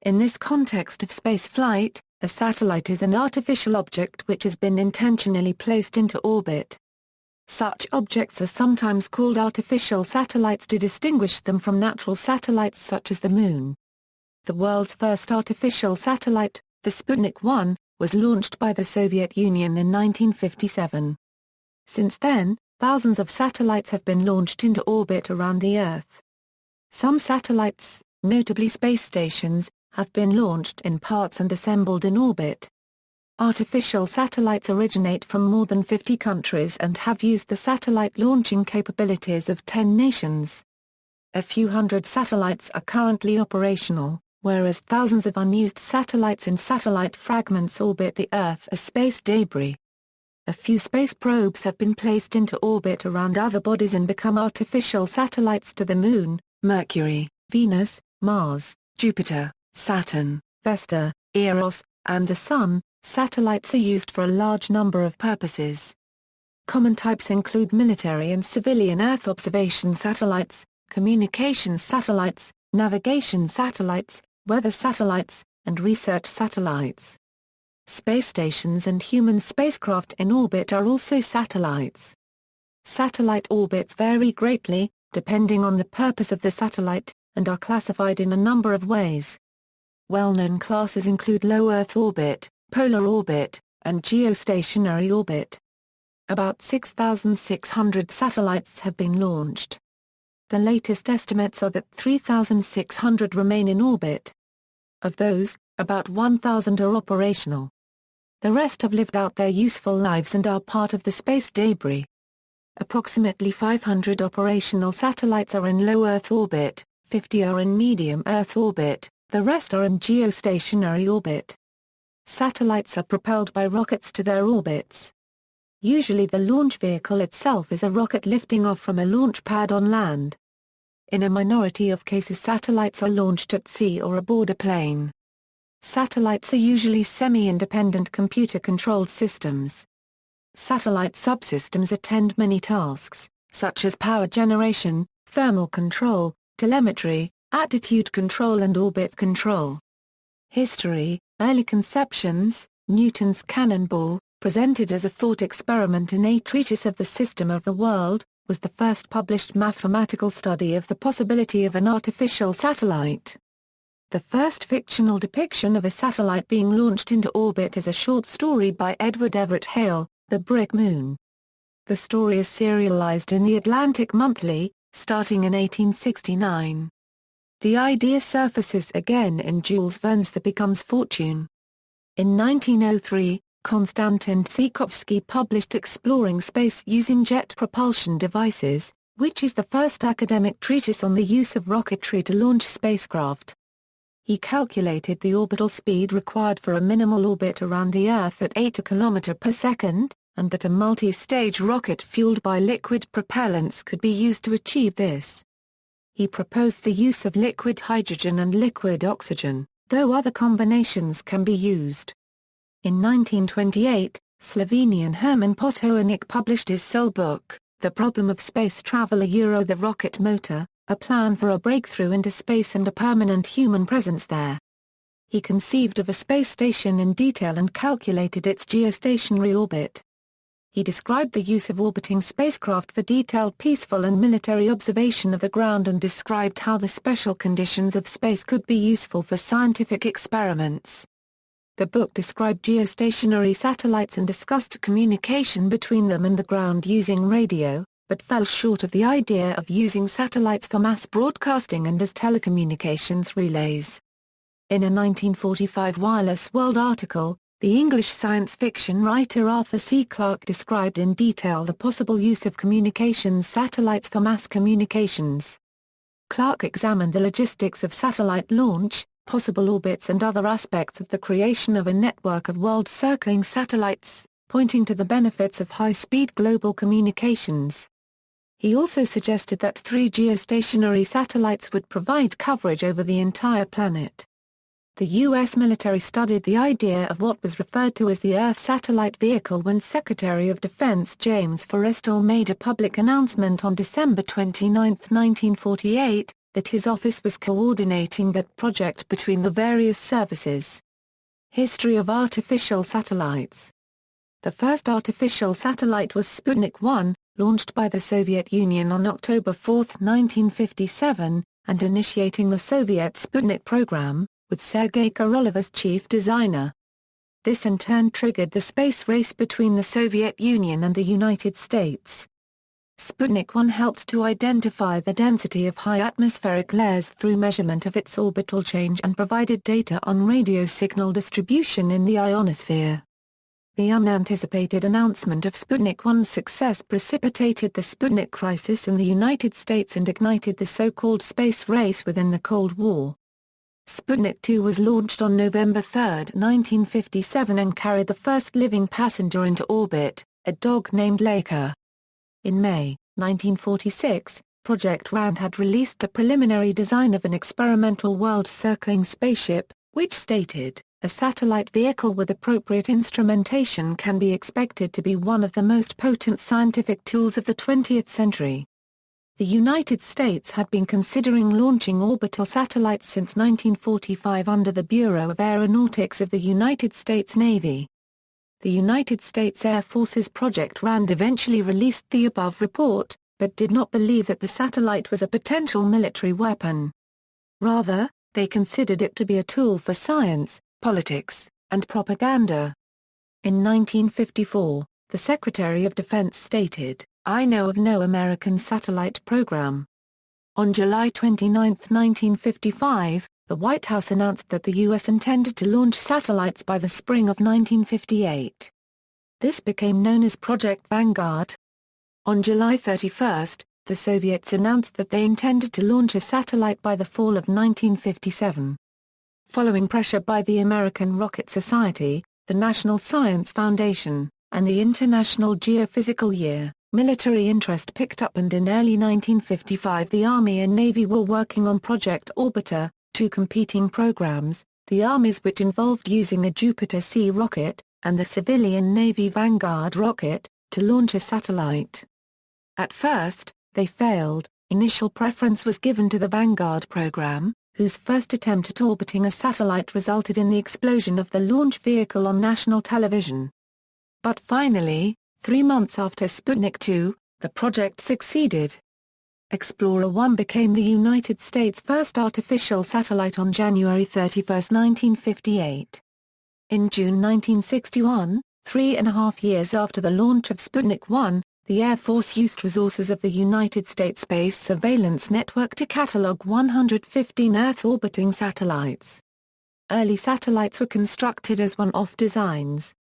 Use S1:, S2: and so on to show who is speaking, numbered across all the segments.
S1: In this context of spaceflight, a satellite is an artificial object which has been intentionally placed into orbit. Such objects are sometimes called artificial satellites to distinguish them from natural satellites such as the Moon. The world's first artificial satellite, the Sputnik 1, was launched by the Soviet Union in 1957. Since then, thousands of satellites have been launched into orbit around the Earth. Some satellites, notably space stations, have been launched in parts and assembled in orbit. Artificial satellites originate from more than 50 countries and have used the satellite launching capabilities of 10 nations. A few hundred satellites are currently operational, whereas thousands of unused satellites and satellite fragments orbit the Earth as space debris. A few space probes have been placed into orbit around other bodies and become artificial satellites to the Moon, Mercury, Venus, Mars, Jupiter, Saturn, Vesta, Eros, and the Sun. Satellites are used for a large number of purposes. Common types include military and civilian Earth observation satellites, communications satellites, navigation satellites, weather satellites, and research satellites. Space stations and human spacecraft in orbit are also satellites. Satellite orbits vary greatly, depending on the purpose of the satellite, and are classified in a number of ways. Well-known classes include low Earth orbit, polar orbit, and geostationary orbit. About 6,600 satellites have been launched. The latest estimates are that 3,600 remain in orbit. Of those, about 1,000 are operational. The rest have lived out their useful lives and are part of the space debris. Approximately 500 operational satellites are in low Earth orbit, 50 are in medium Earth orbit, the rest are in geostationary orbit. Satellites are propelled by rockets to their orbits. Usually the launch vehicle itself is a rocket lifting off from a launch pad on land. In a minority of cases satellites are launched at sea or aboard a plane. Satellites are usually semi-independent computer-controlled systems. Satellite subsystems attend many tasks, such as power generation, thermal control, telemetry, attitude control and orbit control. History. Early conceptions. Newton's cannonball, presented as a thought experiment in A Treatise of the System of the World, was the first published mathematical study of the possibility of an artificial satellite. The first fictional depiction of a satellite being launched into orbit is a short story by Edward Everett Hale, The Brick Moon. The story is serialized in the Atlantic Monthly, starting in 1869. The idea surfaces again in Jules Verne's The Becomes Fortune. In 1903, Konstantin Tsikovsky published Exploring Space Using Jet Propulsion Devices, which is the first academic treatise on the use of rocketry to launch spacecraft. He calculated the orbital speed required for a minimal orbit around the Earth at 8 km per second, and that a multi-stage rocket fueled by liquid propellants could be used to achieve this. He proposed the use of liquid hydrogen and liquid oxygen, though other combinations can be used. In 1928, Slovenian Herman Potownik published his sole book, The Problem of Space Travel The Rocket Motor, a plan for a breakthrough into space and a permanent human presence there. He conceived of a space station in detail and calculated its geostationary orbit. He described the use of orbiting spacecraft for detailed peaceful and military observation of the ground and described how the special conditions of space could be useful for scientific experiments. The book described geostationary satellites and discussed communication between them and the ground using radio, but fell short of the idea of using satellites for mass broadcasting and as telecommunications relays. In a 1945 Wireless World article, the English science fiction writer Arthur C. Clarke described in detail the possible use of communications satellites for mass communications. Clarke examined the logistics of satellite launch, possible orbits and other aspects of the creation of a network of world-circling satellites, pointing to the benefits of high-speed global communications. He also suggested that 3 geostationary satellites would provide coverage over the entire planet. The U.S. military studied the idea of what was referred to as the Earth Satellite Vehicle when Secretary of Defense James Forrestal made a public announcement on December 29, 1948, that his office was coordinating that project between the various services. History of artificial satellites. The first artificial satellite was Sputnik 1, launched by the Soviet Union on October 4, 1957, and initiating the Soviet Sputnik program, with Sergei Korolev as chief designer. This in turn triggered the space race between the Soviet Union and the United States. Sputnik 1 helped to identify the density of high atmospheric layers through measurement of its orbital change and provided data on radio signal distribution in the ionosphere. The unanticipated announcement of Sputnik 1's success precipitated the Sputnik crisis in the United States and ignited the so-called space race within the Cold War. Sputnik 2 was launched on November 3, 1957 and carried the first living passenger into orbit, a dog named Laika. In May 1946, Project RAND had released the preliminary design of an experimental world-circling spaceship, which stated, "A satellite vehicle with appropriate instrumentation can be expected to be one of the most potent scientific tools of the 20th century." The United States had been considering launching orbital satellites since 1945 under the Bureau of Aeronautics of the United States Navy. The United States Air Force's Project RAND eventually released the above report, but did not believe that the satellite was a potential military weapon. Rather, they considered it to be a tool for science, politics, and propaganda. In 1954, the Secretary of Defense stated, "I know of no American satellite program." On July 29, 1955, the White House announced that the U.S. intended to launch satellites by the spring of 1958. This became known as Project Vanguard. On July 31, the Soviets announced that they intended to launch a satellite by the fall of 1957. Following pressure by the American Rocket Society, the National Science Foundation, and the International Geophysical Year, military interest picked up and in early 1955 the Army and Navy were working on Project Orbiter, two competing programs, the Army's which involved using a Jupiter C rocket, and the civilian Navy Vanguard rocket, to launch a satellite. At first, they failed. Initial preference was given to the Vanguard program, whose first attempt at orbiting a satellite resulted in the explosion of the launch vehicle on national television. But finally, 3 months after Sputnik 2, the project succeeded. Explorer 1 became the United States' first artificial satellite on January 31, 1958. In June 1961, 3.5 years after the launch of Sputnik 1, the Air Force used resources of the United States Space Surveillance Network to catalog 115 Earth-orbiting satellites. Early satellites were constructed as one-off designs.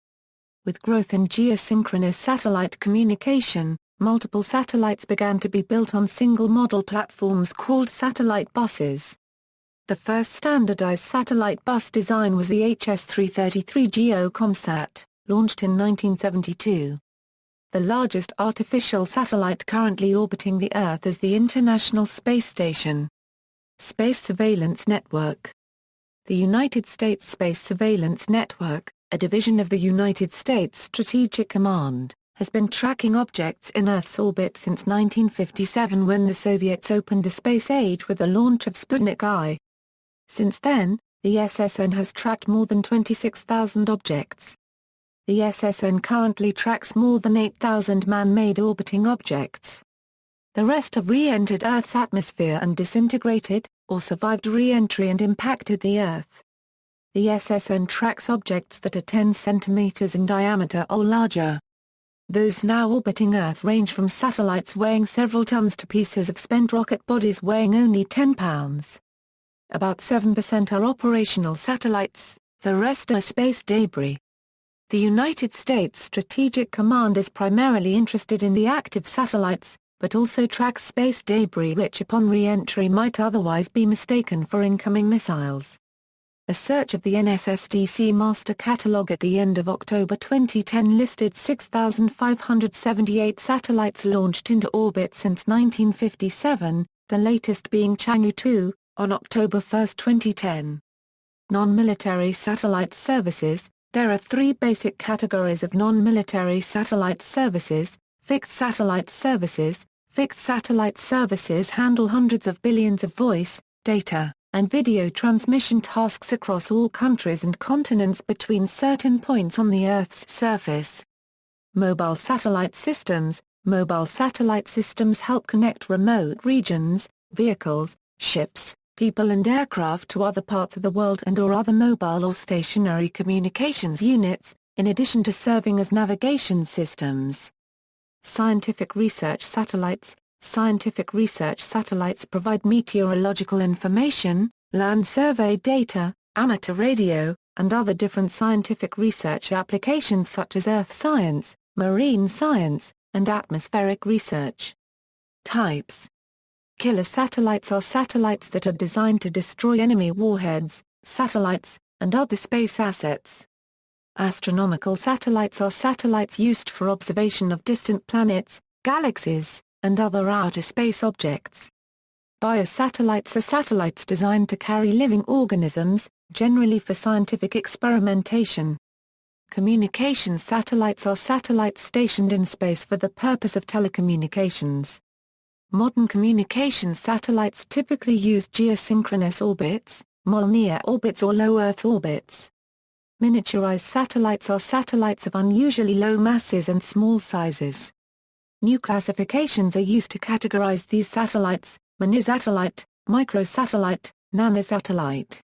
S1: With growth in geosynchronous satellite communication, multiple satellites began to be built on single-model platforms called satellite buses. The first standardized satellite bus design was the HS-333 GeoComSat, launched in 1972. The largest artificial satellite currently orbiting the Earth is the International Space Station. Space Surveillance Network. The United States Space Surveillance Network, a division of the United States Strategic Command, has been tracking objects in Earth's orbit since 1957 when the Soviets opened the space age with the launch of Sputnik I. Since then, the SSN has tracked more than 26,000 objects. The SSN currently tracks more than 8,000 man-made orbiting objects. The rest have re-entered Earth's atmosphere and disintegrated, or survived re-entry and impacted the Earth. The SSN tracks objects that are 10 centimeters in diameter or larger. Those now orbiting Earth range from satellites weighing several tons to pieces of spent rocket bodies weighing only 10 pounds. About 7% are operational satellites, the rest are space debris. The United States Strategic Command is primarily interested in the active satellites, but also tracks space debris which upon re-entry might otherwise be mistaken for incoming missiles. A search of the NSSDC Master Catalog at the end of October 2010 listed 6,578 satellites launched into orbit since 1957, the latest being Chang'e 2, on October 1, 2010. Non-military satellite services. There are 3 basic categories of non-military satellite services: fixed satellite services, fixed satellite services handle hundreds of billions of voice, data, and video transmission tasks across all countries and continents between certain points on the Earth's surface. Mobile satellite systems. Mobile satellite systems help connect remote regions, vehicles, ships, people and aircraft to other parts of the world and/or other mobile or stationary communications units, in addition to serving as navigation systems. Scientific research satellites. Scientific research satellites provide meteorological information, land survey data, amateur radio, and other different scientific research applications such as earth science, marine science, and atmospheric research. Types. Killer satellites are satellites that are designed to destroy enemy warheads, satellites, and other space assets. Astronomical satellites are satellites used for observation of distant planets, galaxies, and other outer space objects. Biosatellites are satellites designed to carry living organisms, generally for scientific experimentation. Communication satellites are satellites stationed in space for the purpose of telecommunications. Modern communication satellites typically use geosynchronous orbits, Molniya orbits or low Earth orbits. Miniaturized satellites are satellites of unusually low masses and small sizes. New classifications are used to categorize these satellites: minisatellite, microsatellite, nanosatellite.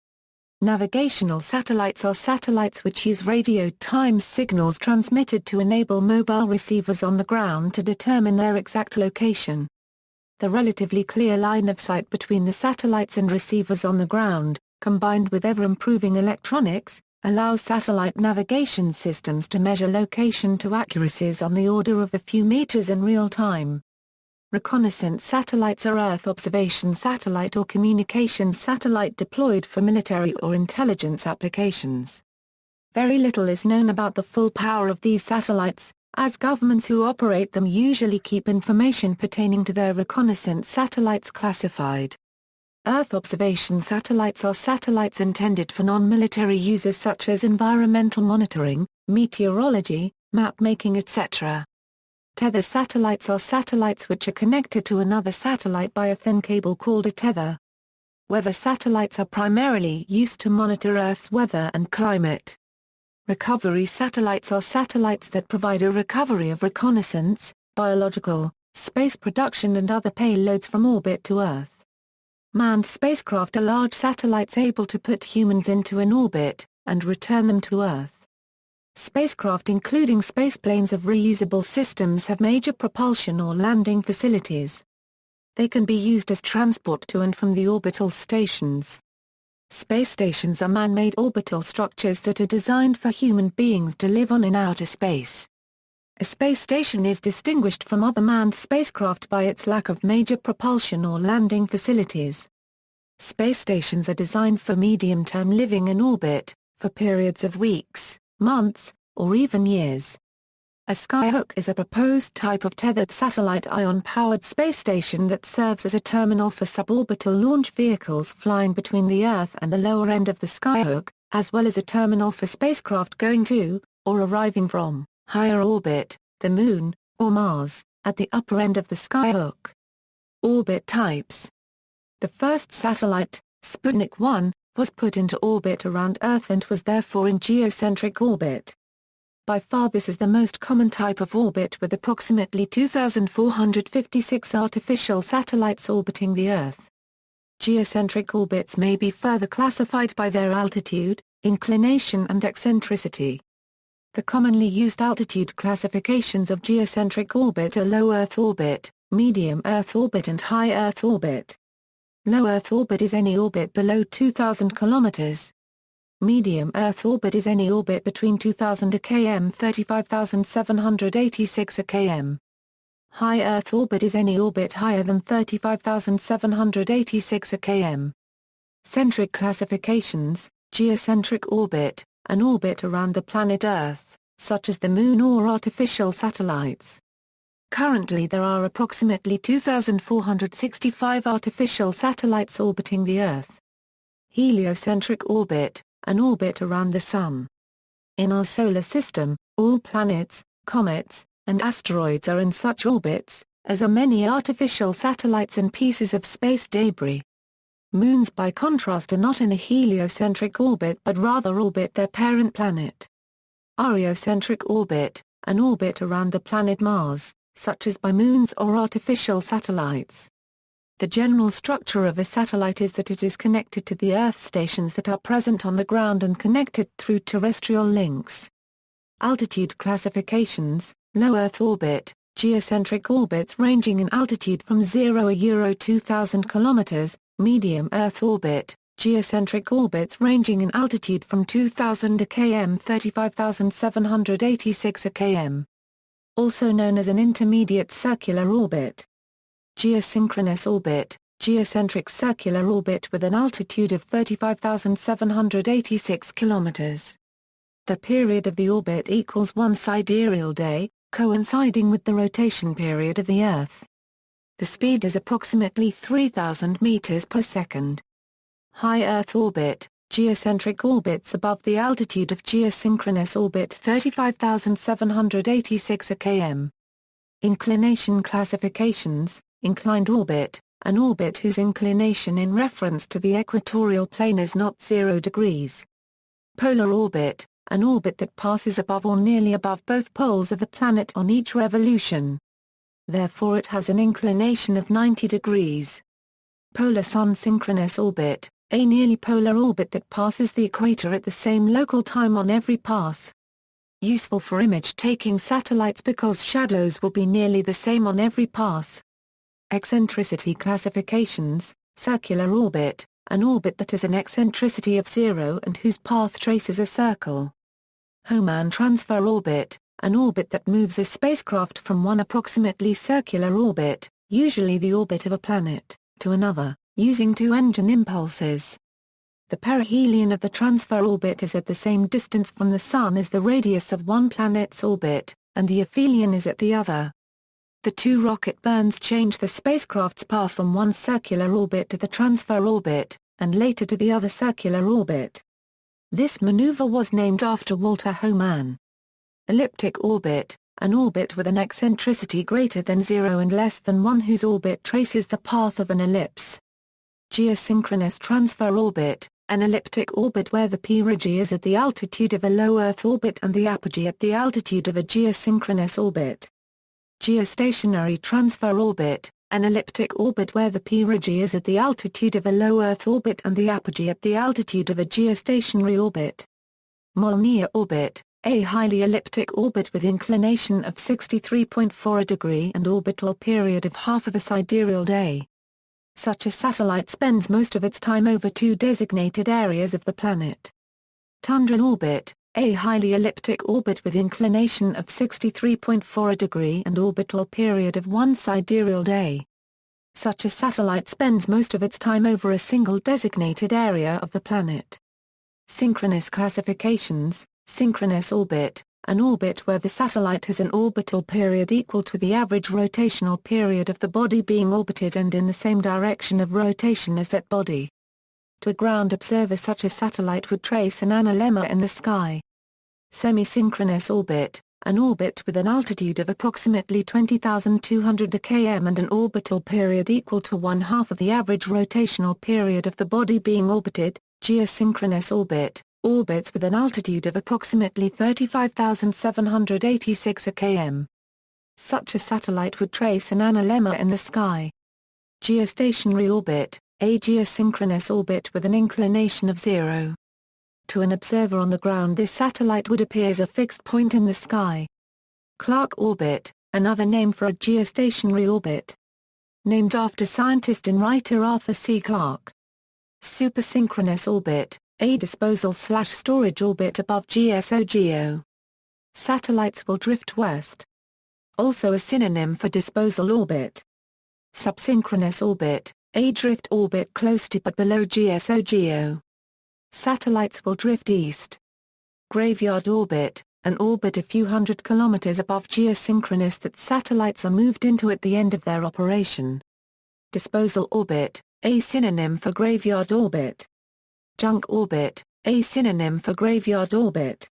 S1: Navigational satellites are satellites which use radio time signals transmitted to enable mobile receivers on the ground to determine their exact location. The relatively clear line of sight between the satellites and receivers on the ground, combined with ever-improving electronics, allows satellite navigation systems to measure location to accuracies on the order of a few meters in real time. Reconnaissance satellites are Earth observation satellite or communications satellite deployed for military or intelligence applications. Very little is known about the full power of these satellites, as governments who operate them usually keep information pertaining to their reconnaissance satellites classified. Earth observation satellites are satellites intended for non-military users such as environmental monitoring, meteorology, map-making etc. Tether satellites are satellites which are connected to another satellite by a thin cable called a tether. Weather satellites are primarily used to monitor Earth's weather and climate. Recovery satellites are satellites that provide a recovery of reconnaissance, biological, space production and other payloads from orbit to Earth. Manned spacecraft are large satellites able to put humans into an orbit, and return them to Earth. Spacecraft including spaceplanes of reusable systems have major propulsion or landing facilities. They can be used as transport to and from the orbital stations. Space stations are man-made orbital structures that are designed for human beings to live on in outer space. A space station is distinguished from other manned spacecraft by its lack of major propulsion or landing facilities. Space stations are designed for medium-term living in orbit, for periods of weeks, months, or even years. A skyhook is a proposed type of tethered satellite ion-powered space station that serves as a terminal for suborbital launch vehicles flying between the Earth and the lower end of the skyhook, as well as a terminal for spacecraft going to, or arriving from, higher orbit, the Moon, or Mars, at the upper end of the skyhook. Orbit types. The first satellite, Sputnik 1, was put into orbit around Earth and was therefore in geocentric orbit. By far this is the most common type of orbit, with approximately 2,456 artificial satellites orbiting the Earth. Geocentric orbits may be further classified by their altitude, inclination and eccentricity. The commonly used altitude classifications of geocentric orbit are low Earth orbit, medium Earth orbit and high Earth orbit. Low Earth orbit is any orbit below 2,000 kilometers. Medium Earth orbit is any orbit between 2,000 km 35,786 km. High Earth orbit is any orbit higher than 35,786 km. Centric classifications, geocentric orbit, an orbit around the planet Earth, such as the Moon or artificial satellites. Currently there are approximately 2,465 artificial satellites orbiting the Earth. Heliocentric orbit, an orbit around the Sun. In our solar system, all planets, comets, and asteroids are in such orbits, as are many artificial satellites and pieces of space debris. Moons by contrast are not in a heliocentric orbit but rather orbit their parent planet. Ariocentric orbit, an orbit around the planet Mars, such as by moons or artificial satellites. The general structure of a satellite is that it is connected to the Earth stations that are present on the ground and connected through terrestrial links. Altitude classifications: low Earth orbit, geocentric orbits ranging in altitude from 0–2000 km, medium Earth orbit, geocentric orbits ranging in altitude from 2000 km 35,786 km. Also known as an intermediate circular orbit. Geosynchronous orbit, geocentric circular orbit with an altitude of 35,786 km. The period of the orbit equals 1 sidereal day, coinciding with the rotation period of the Earth. The speed is approximately 3,000 meters per second. High Earth orbit, geocentric orbits above the altitude of geosynchronous orbit 35,786 km. Inclination classifications: inclined orbit, an orbit whose inclination in reference to the equatorial plane is not 0 degrees. Polar orbit, an orbit that passes above or nearly above both poles of the planet on each revolution. Therefore it has an inclination of 90 degrees. Polar Sun-Synchronous orbit, a nearly polar orbit that passes the equator at the same local time on every pass. Useful for image-taking satellites because shadows will be nearly the same on every pass. Eccentricity classifications: circular orbit, an orbit that has an eccentricity of 0 and whose path traces a circle. Hohmann transfer orbit, an orbit that moves a spacecraft from one approximately circular orbit, usually the orbit of a planet, to another, using two engine impulses. The perihelion of the transfer orbit is at the same distance from the Sun as the radius of one planet's orbit, and the aphelion is at the other. The two rocket burns change the spacecraft's path from one circular orbit to the transfer orbit, and later to the other circular orbit. This maneuver was named after Walter Hohmann. Elliptic orbit, an orbit with an eccentricity greater than 0 and less than 1 whose orbit traces the path of an ellipse. Geosynchronous transfer orbit, an elliptic orbit where the perigee is at the altitude of a low Earth orbit and the apogee at the altitude of a geosynchronous orbit. Geostationary transfer orbit, an elliptic orbit where the perigee is at the altitude of a low Earth orbit and the apogee at the altitude of a geostationary orbit. Molniya Orbit, a highly elliptic orbit with inclination of 63.4 degree and orbital period of half of a sidereal day. Such a satellite spends most of its time over two designated areas of the planet. Tundra Orbit, a highly elliptic orbit with inclination of 63.4 degree and orbital period of 1 sidereal day. Such a satellite spends most of its time over a single designated area of the planet. Synchronous classifications: synchronous orbit, an orbit where the satellite has an orbital period equal to the average rotational period of the body being orbited and in the same direction of rotation as that body. To a ground observer, such a satellite would trace an analemma in the sky. Semi-synchronous orbit, an orbit with an altitude of approximately 20,200 km and an orbital period equal to 1/2 of the average rotational period of the body being orbited. Geosynchronous orbit, orbits with an altitude of approximately 35,786 km. Such a satellite would trace an analemma in the sky. Geostationary orbit, a geosynchronous orbit with an inclination of 0. To an observer on the ground, this satellite would appear as a fixed point in the sky. Clarke Orbit, another name for a geostationary orbit. Named after scientist and writer Arthur C. Clarke. Supersynchronous orbit, a disposal/storage orbit above GSO/GEO. Satellites will drift west. Also a synonym for disposal orbit. Subsynchronous orbit, a drift orbit close to but below GSO/GEO. Satellites will drift east. Graveyard orbit, an orbit a few hundred kilometers above geosynchronous that satellites are moved into at the end of their operation. Disposal orbit, a synonym for graveyard orbit. Junk orbit, a synonym for graveyard orbit.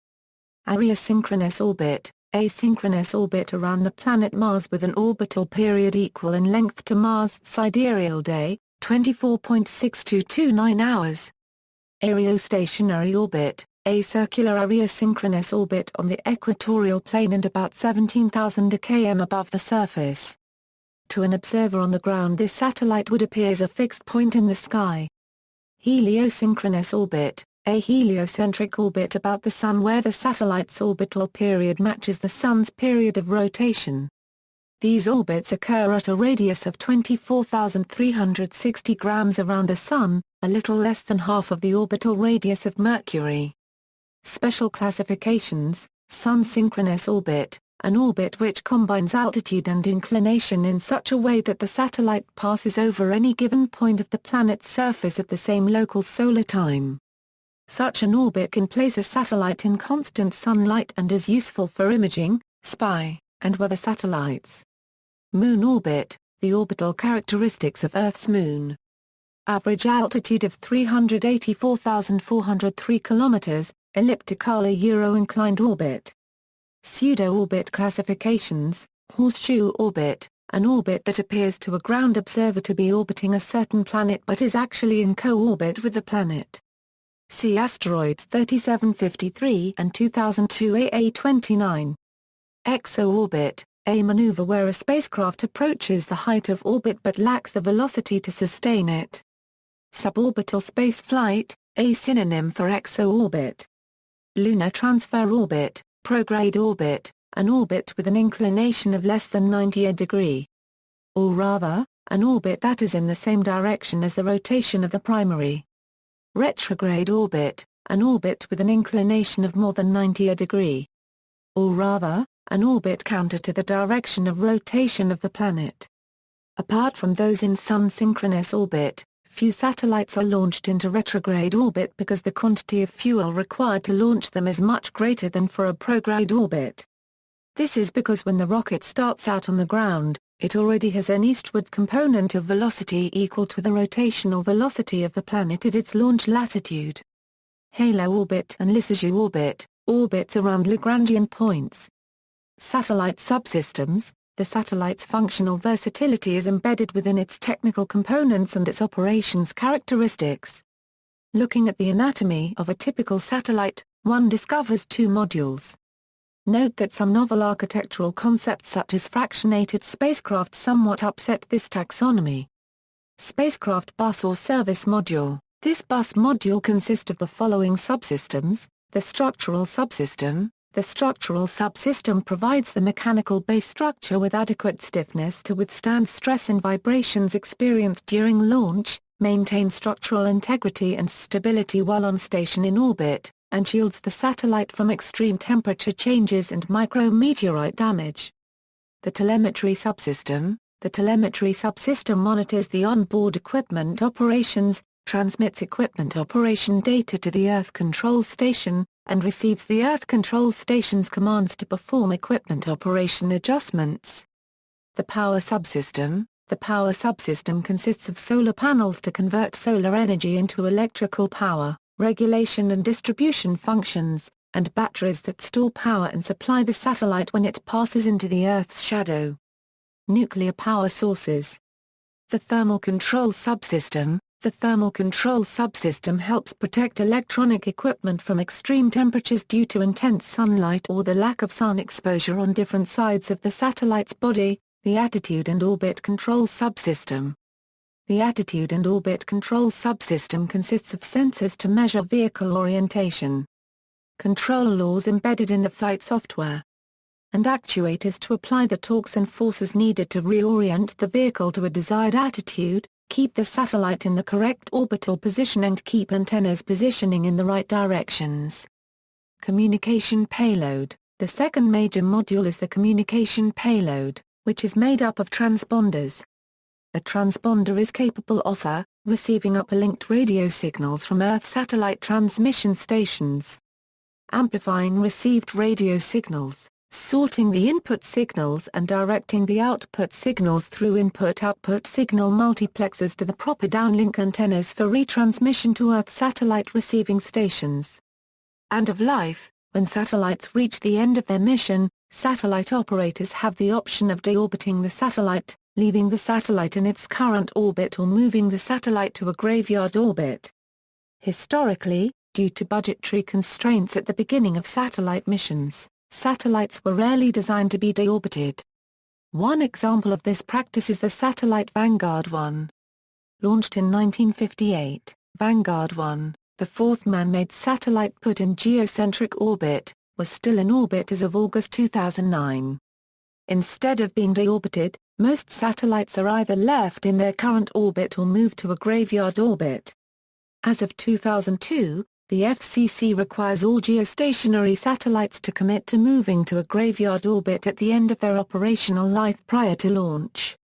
S1: Areosynchronous orbit, asynchronous orbit around the planet Mars with an orbital period equal in length to Mars' sidereal day, 24.6229 hours. Aerostationary orbit, a circular areosynchronous orbit on the equatorial plane and about 17,000 km above the surface. To an observer on the ground, this satellite would appear as a fixed point in the sky. Heliosynchronous orbit, a heliocentric orbit about the Sun where the satellite's orbital period matches the Sun's period of rotation. These orbits occur at a radius of 24,360 grams around the Sun, a little less than half of the orbital radius of Mercury. Special classifications: Sun-Synchronous orbit, an orbit which combines altitude and inclination in such a way that the satellite passes over any given point of the planet's surface at the same local solar time. Such an orbit can place a satellite in constant sunlight and is useful for imaging, spy, and weather satellites. Moon orbit, the orbital characteristics of Earth's moon. Average altitude of 384,403 km, elliptical-Euro-inclined orbit. Pseudo-orbit classifications: horseshoe orbit, an orbit that appears to a ground observer to be orbiting a certain planet but is actually in co-orbit with the planet. See asteroids 3753 and 2002 AA29. Exo-orbit, a maneuver where a spacecraft approaches the height of orbit but lacks the velocity to sustain it. Suborbital spaceflight, a synonym for exo-orbit. Lunar transfer orbit, prograde orbit, an orbit with an inclination of less than 90 degrees. Or rather, an orbit that is in the same direction as the rotation of the primary. Retrograde orbit, an orbit with an inclination of more than 90 degrees. Or rather, an orbit counter to the direction of rotation of the planet. Apart from those in Sun-Synchronous orbit, few satellites are launched into retrograde orbit because the quantity of fuel required to launch them is much greater than for a prograde orbit. This is because when the rocket starts out on the ground, it already has an eastward component of velocity equal to the rotational velocity of the planet at its launch latitude. Halo orbit and Lissajous orbit, orbits around Lagrangian points. Satellite subsystems, the satellite's functional versatility is embedded within its technical components and its operations characteristics. Looking at the anatomy of a typical satellite, one discovers two modules. Note that some novel architectural concepts such as fractionated spacecraft somewhat upset this taxonomy. Spacecraft bus or service module. This bus module consists of the following subsystems: the structural subsystem. The structural subsystem provides the mechanical base structure with adequate stiffness to withstand stress and vibrations experienced during launch, maintain structural integrity and stability while on station in orbit, and shields the satellite from extreme temperature changes and micrometeorite damage. The telemetry subsystem. The telemetry subsystem monitors the on-board equipment operations, transmits equipment operation data to the Earth Control Station, and receives the Earth Control Station's commands to perform equipment operation adjustments. The power subsystem. The power subsystem consists of solar panels to convert solar energy into electrical power, regulation and distribution functions, and batteries that store power and supply the satellite when it passes into the Earth's shadow. Nuclear power sources. The thermal control subsystem. The thermal control subsystem helps protect electronic equipment from extreme temperatures due to intense sunlight or the lack of sun exposure on different sides of the satellite's body. The attitude and orbit control subsystem. The attitude and orbit control subsystem consists of sensors to measure vehicle orientation, control laws embedded in the flight software, and actuators to apply the torques and forces needed to reorient the vehicle to a desired attitude, keep the satellite in the correct orbital position and keep antennas positioning in the right directions. Communication payload. The second major module is the communication payload, which is made up of transponders. A transponder is capable of receiving uplinked radio signals from Earth satellite transmission stations, amplifying received radio signals, sorting the input signals and directing the output signals through input-output signal multiplexers to the proper downlink antennas for retransmission to Earth satellite receiving stations. End of life. When satellites reach the end of their mission, Satellite operators have the option of deorbiting the satellite, leaving the satellite in its current orbit or moving the satellite to a graveyard orbit. Historically, due to budgetary constraints at the beginning of satellite missions, satellites were rarely designed to be deorbited. One example of this practice is the satellite Vanguard 1. Launched in 1958, Vanguard 1, the fourth man-made satellite put in geocentric orbit, was still in orbit as of August 2009. Instead of being deorbited, most satellites are either left in their current orbit or moved to a graveyard orbit. As of 2002, the FCC requires all geostationary satellites to commit to moving to a graveyard orbit at the end of their operational life prior to launch.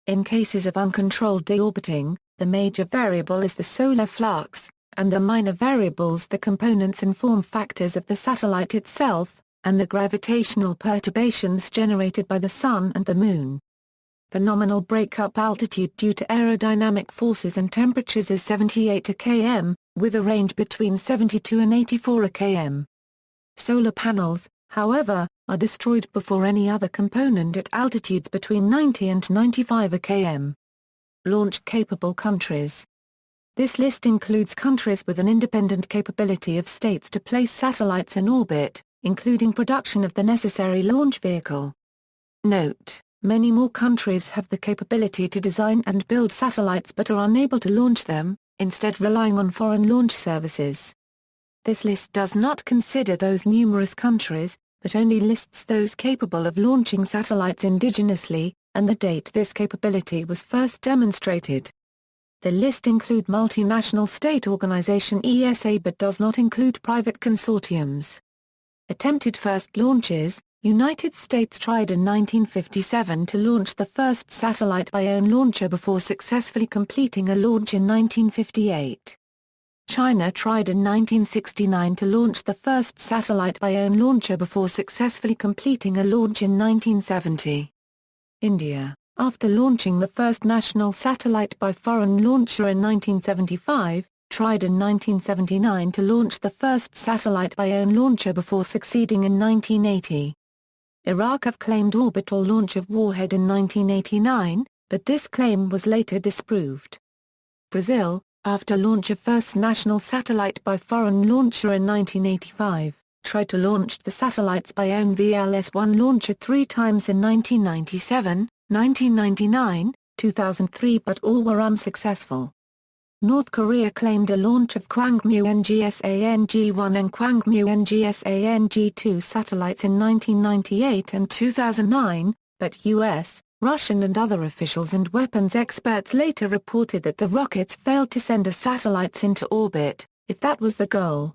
S1: In cases of uncontrolled deorbiting, the major variable is the solar flux, and the minor variables the components and form factors of the satellite itself, and the gravitational perturbations generated by the Sun and the Moon. The nominal breakup altitude due to aerodynamic forces and temperatures is 78 km, with a range between 72 and 84 km. Solar panels, however, are destroyed before any other component at altitudes between 90 and 95 km. Launch-capable countries. This list includes countries with an independent capability of states to place satellites in orbit, including production of the necessary launch vehicle. Note: many more countries have the capability to design and build satellites but are unable to launch them, instead relying on foreign launch services. This list does not consider those numerous countries, but only lists those capable of launching satellites indigenously, and the date this capability was first demonstrated. The list includes multinational state organization ESA but does not include private consortiums. Attempted first launches. United States tried in 1957 to launch the first satellite by own launcher before successfully completing a launch in 1958. China tried in 1969 to launch the first satellite by own launcher before successfully completing a launch in 1970. India, after launching the first national satellite by foreign launcher in 1975, tried in 1979 to launch the first satellite by own launcher before succeeding in 1980. Iraq have claimed orbital launch of warhead in 1989, but this claim was later disproved. Brazil, after launch of first national satellite by foreign launcher in 1985, tried to launch the satellites by own VLS-1 launcher 3 times in 1997, 1999, 2003 but all were unsuccessful. North Korea claimed a launch of Kwangmu NGSANG-1 and Kwangmu NGSANG-2 satellites in 1998 and 2009, but U.S., Russian and other officials and weapons experts later reported that the rockets failed to send the satellites into orbit, if that was the goal.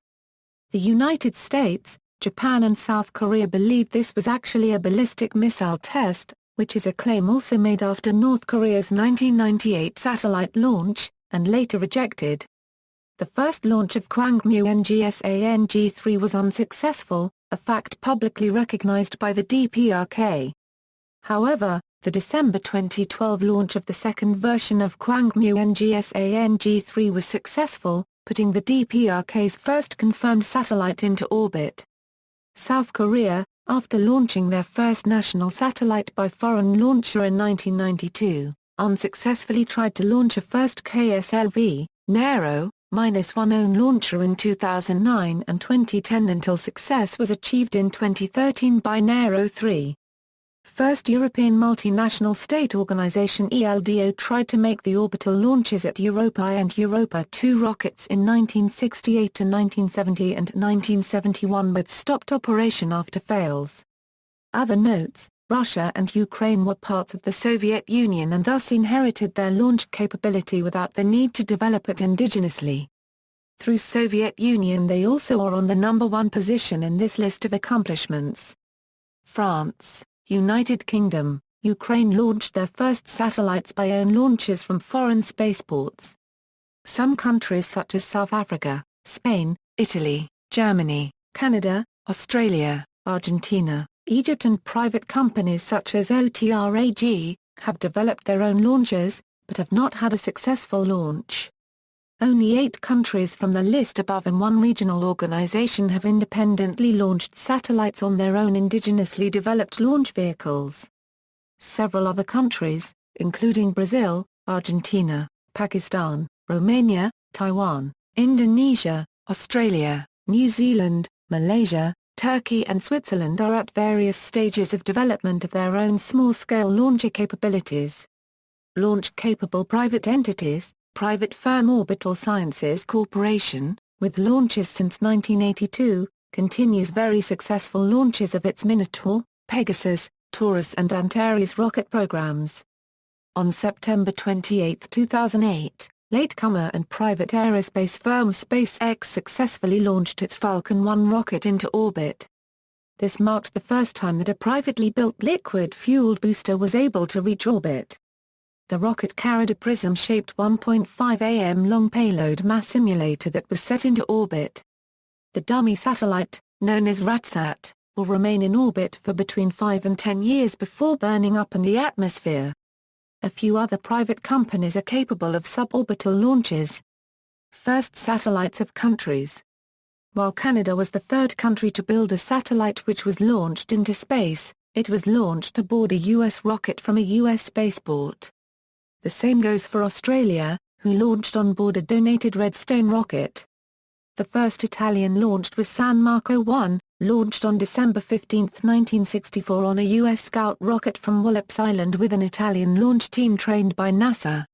S1: The United States, Japan and South Korea believed this was actually a ballistic missile test, which is a claim also made after North Korea's 1998 satellite launch, and later rejected. The first launch of Kwangmu NGSANG-3 was unsuccessful, a fact publicly recognized by the DPRK. However, the December 2012 launch of the second version of Kwangmu NGSANG-3 was successful, putting the DPRK's first confirmed satellite into orbit. South Korea, after launching their first national satellite by foreign launcher in 1992, unsuccessfully tried to launch a first KSLV, Nero-1 own launcher in 2009 and 2010 until success was achieved in 2013 by Nero-3. First European multinational state organization ELDO tried to make the orbital launches at Europa I and Europa II rockets in 1968 to 1970 and 1971 but stopped operation after fails. Other notes: Russia and Ukraine were parts of the Soviet Union and thus inherited their launch capability without the need to develop it indigenously. Through Soviet Union they also are on the number 1 position in this list of accomplishments. France, United Kingdom, Ukraine launched their first satellites by own launches from foreign spaceports. Some countries such as South Africa, Spain, Italy, Germany, Canada, Australia, Argentina, Egypt and private companies such as OTRAG, have developed their own launchers, but have not had a successful launch. Only 8 countries from the list above and 1 regional organization have independently launched satellites on their own indigenously developed launch vehicles. Several other countries, including Brazil, Argentina, Pakistan, Romania, Taiwan, Indonesia, Australia, New Zealand, Malaysia, Turkey and Switzerland are at various stages of development of their own small-scale launcher capabilities. Launch-capable private entities, private firm Orbital Sciences Corporation, with launches since 1982, continues very successful launches of its Minotaur, Pegasus, Taurus and Antares rocket programs. On September 28, 2008, latecomer and private aerospace firm SpaceX successfully launched its Falcon 1 rocket into orbit. This marked the first time that a privately built liquid-fueled booster was able to reach orbit. The rocket carried a prism-shaped 1.5 am long payload mass simulator that was set into orbit. The dummy satellite, known as RATSAT, will remain in orbit for between 5 and 10 years before burning up in the atmosphere. A few other private companies are capable of suborbital launches. First satellites of countries. While Canada was the third country to build a satellite which was launched into space, it was launched aboard a U.S. rocket from a U.S. spaceport. The same goes for Australia, who launched on board a donated Redstone rocket. The first Italian launched was San Marco 1, launched on December 15, 1964 on a U.S. Scout rocket from Wallops Island with an Italian launch team trained by NASA.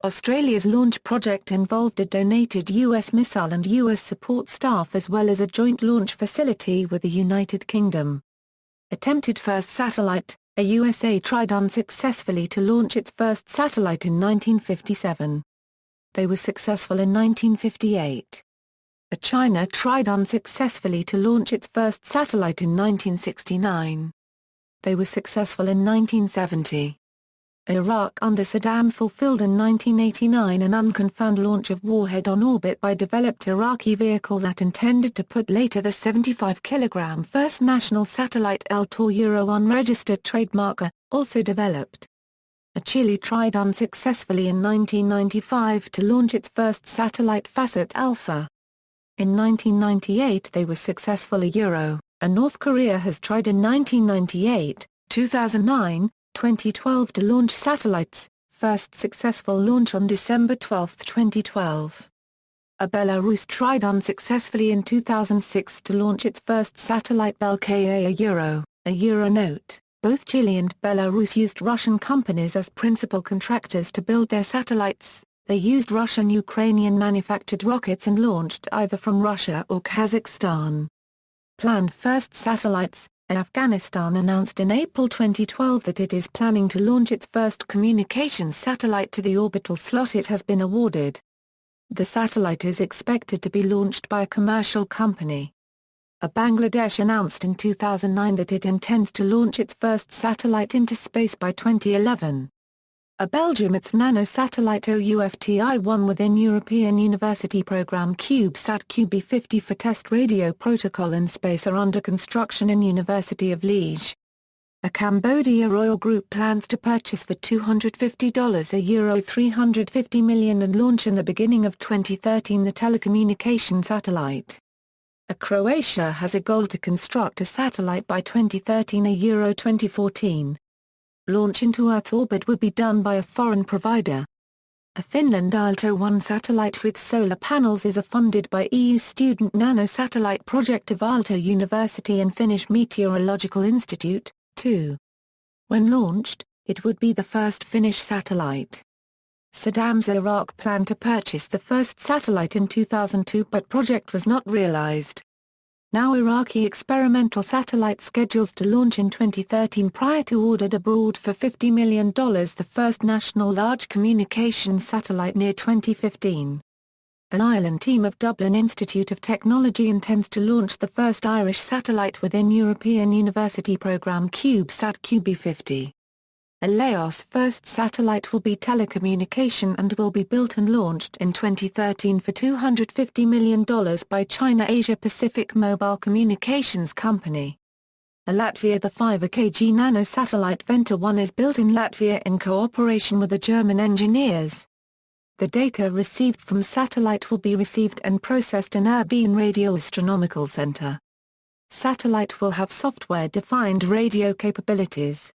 S1: Australia's launch project involved a donated U.S. missile and U.S. support staff as well as a joint launch facility with the United Kingdom. Attempted first satellite, a USA tried unsuccessfully to launch its first satellite in 1957. They were successful in 1958. A China tried unsuccessfully to launch its first satellite in 1969. They were successful in 1970. Iraq under Saddam fulfilled in 1989 an unconfirmed launch of warhead on orbit by developed Iraqi vehicle that intended to put later the 75-kilogram first national satellite El-Tor unregistered trademark, also developed. A Chile tried unsuccessfully in 1995 to launch its first satellite Facet Alpha. In 1998 they were successful. A North Korea has tried in 1998, 2009, 2012 to launch satellites, first successful launch on December 12, 2012. A Belarus tried unsuccessfully in 2006 to launch its first satellite Belka a Euronote. Both Chile and Belarus used Russian companies as principal contractors to build their satellites. They used Russian-Ukrainian manufactured rockets and launched either from Russia or Kazakhstan. Planned first satellites. Afghanistan announced in April 2012 that it is planning to launch its first communications satellite to the orbital slot it has been awarded. The satellite is expected to be launched by a commercial company. Bangladesh announced in 2009 that it intends to launch its first satellite into space by 2011. Belgium its nano-satellite OUFTI-1 within European University Programme CubeSat QB50 for test radio protocol in space are under construction in University of Liège. A Cambodia Royal Group plans to purchase for $250 a €350 million and launch in the beginning of 2013 the Telecommunication Satellite. Croatia has a goal to construct a satellite by 2013 a €2014. Launch into Earth orbit would be done by a foreign provider. A Finland Aalto-1 satellite with solar panels is funded by EU student nano-satellite project of Aalto University and Finnish Meteorological Institute, too. When launched, it would be the first Finnish satellite. Saddam's Iraq planned to purchase the first satellite in 2002 but project was not realized. Now Iraqi experimental satellite schedules to launch in 2013 prior to ordered abroad for $50 million the first national large communications satellite near 2015. An Ireland team of Dublin Institute of Technology intends to launch the first Irish satellite within European University Programme CubeSat QB50. Laos' first satellite will be telecommunication and will be built and launched in 2013 for $250 million by China Asia Pacific Mobile Communications Company. Latvia the 5 kg nano-satellite Venta 1 is built in Latvia in cooperation with the German engineers. The data received from satellite will be received and processed in Erbil Radio Astronomical Center. Satellite will have software-defined radio capabilities.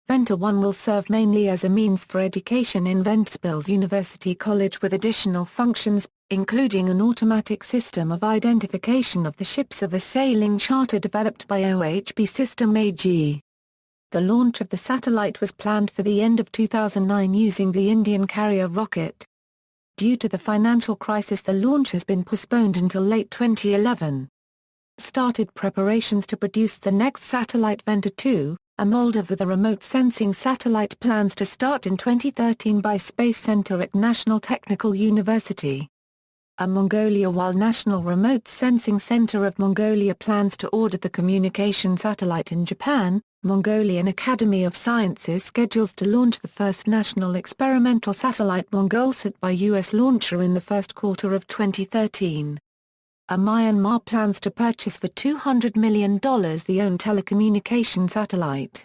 S1: Venta 1 will serve mainly as a means for education in Ventspils University College with additional functions, including an automatic system of identification of the ships of a sailing charter developed by OHB System AG. The launch of the satellite was planned for the end of 2009 using the Indian carrier rocket. Due to the financial crisis, the launch has been postponed until late 2011. Started preparations to produce the next satellite Venta 2, a Moldova with a remote sensing satellite, plans to start in 2013 by Space Center at National Technical University. A Mongolia. While National Remote Sensing Center of Mongolia plans to order the communication satellite in Japan, Mongolian Academy of Sciences schedules to launch the first national experimental satellite Mongolsat by U.S. launcher in the first quarter of 2013. A Myanmar plans to purchase for $200 million the owned telecommunication satellite.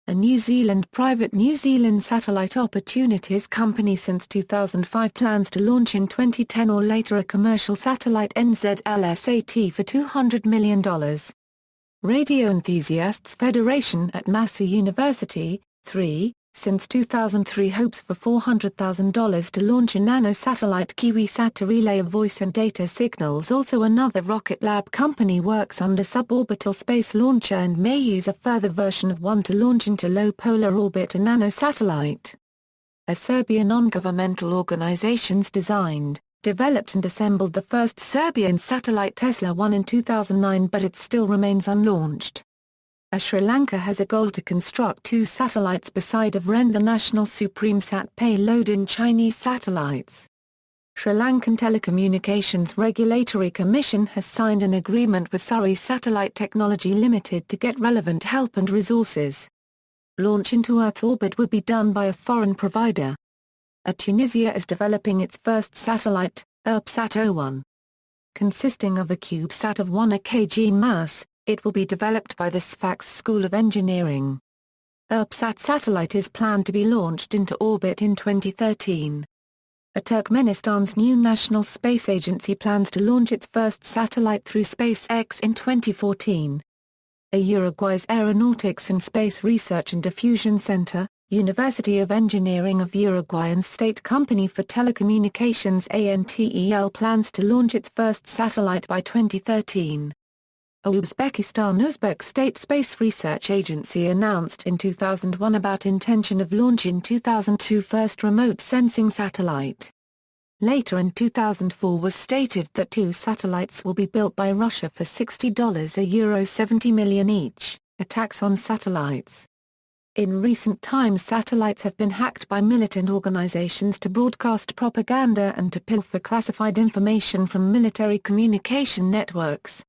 S1: A New Zealand private New Zealand Satellite Opportunities Company since 2005 plans to launch in 2010 or later a commercial satellite NZLSAT for $200 million. Radio Enthusiasts Federation at Massey University, 3, since 2003 hopes for $400,000 to launch a nano-satellite KiwiSat to relay of voice and data signals. Also another Rocket Lab company works under Suborbital Space Launcher and may use a further version of one to launch into low polar orbit a nano-satellite. A Serbian non-governmental organizations designed, developed and assembled the first Serbian satellite Tesla 1 in 2009, but it still remains unlaunched. Sri Lanka has a goal to construct 2 satellites beside of REN, the National SupremeSat payload in Chinese satellites. Sri Lankan Telecommunications Regulatory Commission has signed an agreement with Surrey Satellite Technology Limited to get relevant help and resources. Launch into Earth orbit would be done by a foreign provider. Tunisia is developing its first satellite, URBSat-01. Consisting of a CubeSat of 1 kg mass, it will be developed by the Sfax School of Engineering. URBSat satellite is planned to be launched into orbit in 2013. Turkmenistan's new National Space Agency plans to launch its first satellite through SpaceX in 2014. Uruguay's Aeronautics and Space Research and Diffusion Center, University of Engineering of Uruguay and state company for telecommunications ANTEL plans to launch its first satellite by 2013. Uzbek State Space Research Agency announced in 2001 about intention of launch in 2002 first remote sensing satellite. Later in 2004 was stated that 2 satellites will be built by Russia for $60 €70 million each, attacks on satellites. In recent times satellites have been hacked by militant organizations to broadcast propaganda and to pilfer classified information from military communication networks.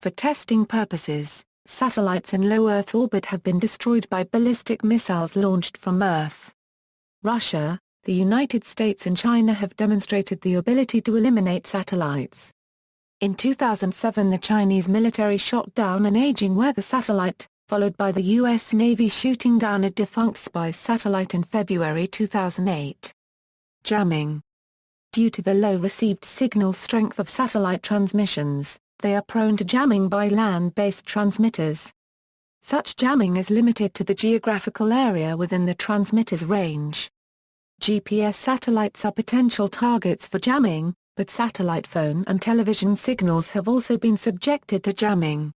S1: For testing purposes, satellites in low Earth orbit have been destroyed by ballistic missiles launched from Earth. Russia, the United States and China have demonstrated the ability to eliminate satellites. In 2007 the Chinese military shot down an aging weather satellite, followed by the U.S. Navy shooting down a defunct spy satellite in February 2008. Jamming. Due to the low received signal strength of satellite transmissions, they are prone to jamming by land-based transmitters. Such jamming is limited to the geographical area within the transmitter's range. GPS satellites are potential targets for jamming, but satellite phone and television signals have also been subjected to jamming.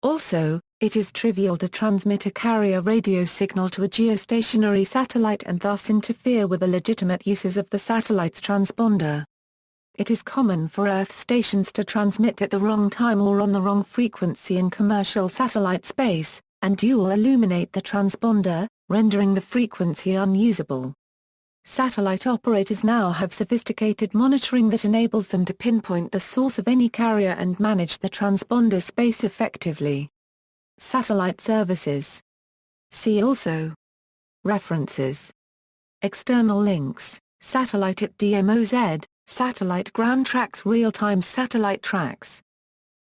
S1: Also, it is trivial to transmit a carrier radio signal to a geostationary satellite and thus interfere with the legitimate uses of the satellite's transponder. It is common for Earth stations to transmit at the wrong time or on the wrong frequency in commercial satellite space, and dual illuminate the transponder, rendering the frequency unusable. Satellite operators now have sophisticated monitoring that enables them to pinpoint the source of any carrier and manage the transponder space effectively. Satellite services. See also. References. External links, Satellite at DMOZ, Satellite Ground Tracks Real-time satellite tracks.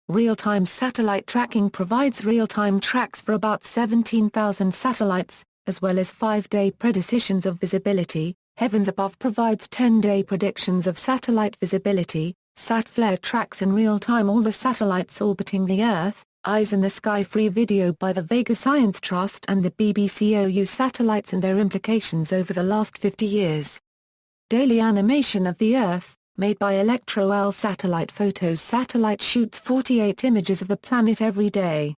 S1: Real-time satellite tracking provides real-time tracks for about 17,000 satellites, as well as 5-day predecisions of visibility, Heavens Above provides 10-day predictions of satellite visibility. SatFlare tracks in real time all the satellites orbiting the Earth. Eyes in the Sky free video by the Vega Science Trust and the BBC OU satellites and their implications over the last 50 years. Daily animation of the Earth, made by Electro-L satellite photos. Satellite shoots 48 images of the planet every day.